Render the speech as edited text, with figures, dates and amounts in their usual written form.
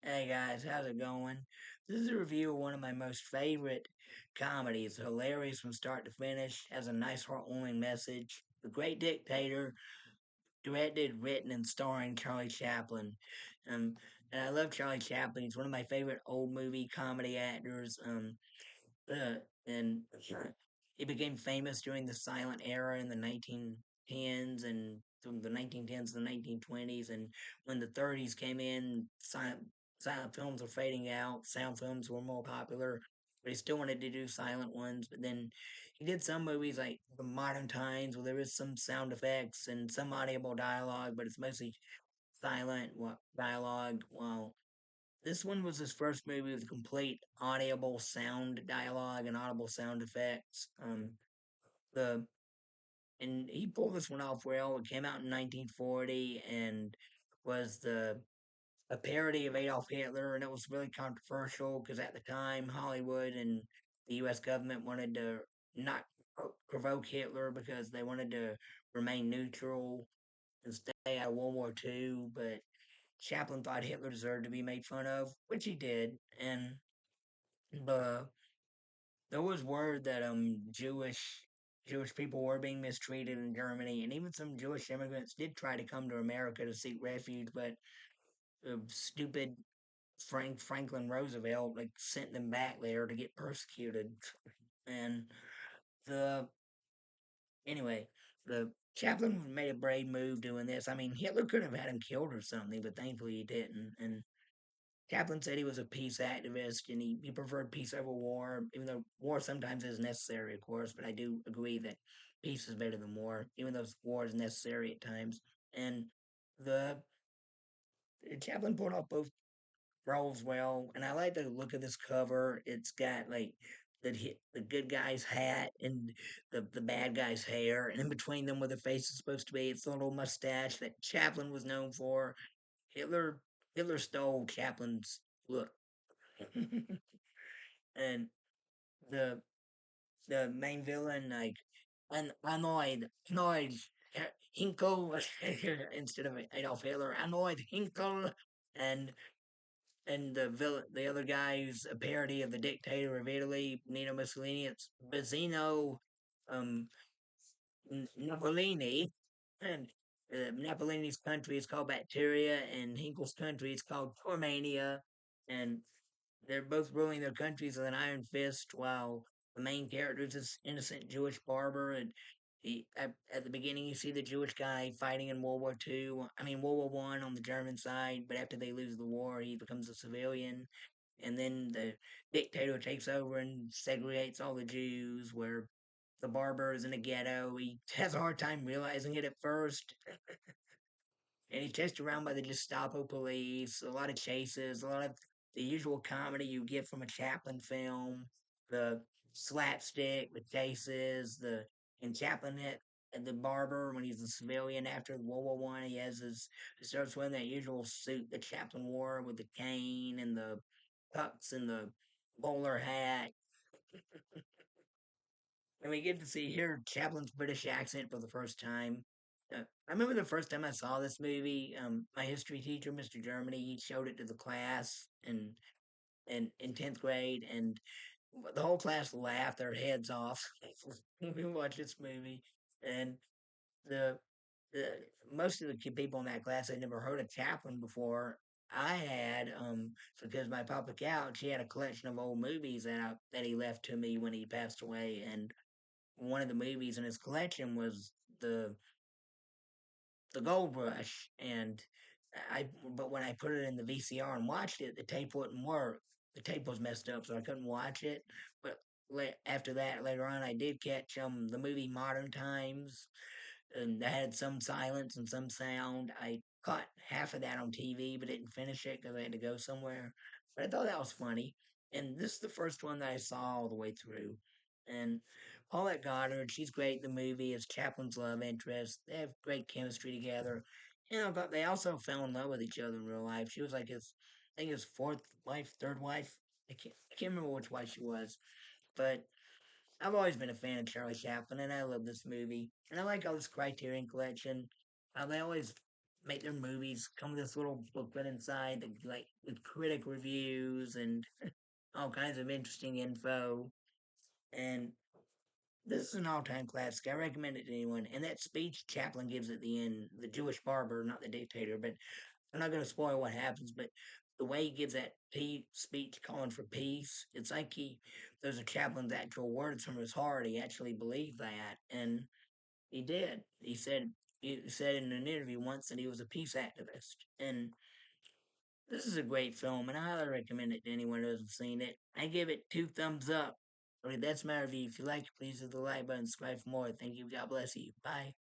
Hey guys, how's it going? This is a review of one of my most favorite comedies. Hilarious from start to finish, has a nice heartwarming message. The Great Dictator, directed, written, and starring Charlie Chaplin. Um, and I love Charlie Chaplin. He's one of my favorite old movie comedy actors. And he became famous during the silent era in the 1910s and from the 1910s to the 1920s. And when the 30s came in, silent films were fading out. Sound films were more popular, but he still wanted to do silent ones. But then he did some movies like the modern times where there is some sound effects and some audible dialogue, but it's mostly silent dialogue. Well, this one was his first movie with complete audible sound dialogue and audible sound effects. The and he pulled this one off well. It came out in 1940 and was the a parody of Adolf Hitler, and it was really controversial because at the time Hollywood and the U.S. government wanted to not provoke Hitler because they wanted to remain neutral and stay out of World War II, but Chaplin thought Hitler deserved to be made fun of, which he did, and the there was word that Jewish people were being mistreated in Germany, and even some Jewish immigrants did try to come to America to seek refuge, but stupid Franklin Roosevelt like sent them back there to get persecuted, and the anyway the Chaplin made a brave move doing this. I mean, Hitler could have had him killed or something, but thankfully he didn't, and Chaplin said he was a peace activist and he preferred peace over war, even though war sometimes is necessary, of course. But I do agree that peace is better than war, even though war is necessary at times. And the Chaplin pulled off both roles well, and I like the look of this cover. It's got like the good guy's hat and the bad guy's hair, and in between them, where the face is supposed to be, it's the little mustache that Chaplin was known for. Hitler Hitler stole Chaplin's look. And the the main villain like annoyed Hinkle instead of Adolf Hitler, annoyed Hinkle, and the other guy who's a parody of the dictator of Italy, Nino Mussolini. It's Bazzino, um, Napolini, and Napolini's country is called Bacteria, and Hinkle's country is called Tormania, and they're both ruling their countries with an iron fist, while the main character is this innocent Jewish barber. And at the beginning, you see the Jewish guy fighting in World War II. I mean, World War One on the German side. But after they lose the war, he becomes a civilian. And then the dictator takes over and segregates all the Jews. Where the barber is in a ghetto. He has a hard time realizing it at first, and he's chased around by the Gestapo police. A lot of chases, a lot of the usual comedy you get from a Chaplin film, the slapstick, the chases, the and Chaplin hit the barber when he's a civilian after World War One. He starts wearing that usual suit that Chaplin wore with the cane and the tux and the bowler hat, and we get to see here Chaplin's British accent for the first time. I remember the first time I saw this movie. My history teacher, Mr. Germany, he showed it to the class in 10th grade, and the whole class laughed their heads off when we watched this movie. And the the most of the people in that class had never heard of Chaplin before. I had, because my papa couch, he had a collection of old movies that he left to me when he passed away, and one of the movies in his collection was the the Gold Rush, and but when I put it in the VCR and watched it, the tape wouldn't work. The tape was messed up, so I couldn't watch it. But after that, later on, I did catch the movie Modern Times, and that had some silence and some sound. I caught half of that on TV, but didn't finish it because I had to go somewhere. But I thought that was funny. And this is the first one that I saw all the way through. And Paulette Goddard, she's great in the movie as Chaplin's love interest. They have great chemistry together. But they also fell in love with each other in real life. She was like I think his fourth wife, third wife. I can't remember which wife she was. But I've always been a fan of Charlie Chaplin, and I love this movie. And I like all this Criterion collection. They always make their movies come with this little booklet inside, that, like with critic reviews and all kinds of interesting info. And this is an all-time classic. I recommend it to anyone. And that speech Chaplin gives at the end, the Jewish barber, not the dictator, but I'm not going to spoil what happens. But the way he gives that speech calling for peace, it's like those are Chaplin's actual words from his heart. He actually believed that, and he did. He said in an interview once that he was a peace activist, and this is a great film, and I highly recommend it to anyone who hasn't seen it. I give it 2 thumbs up. Okay, that's my review. If you like it, please hit the like button, subscribe for more. Thank you. God bless you. Bye.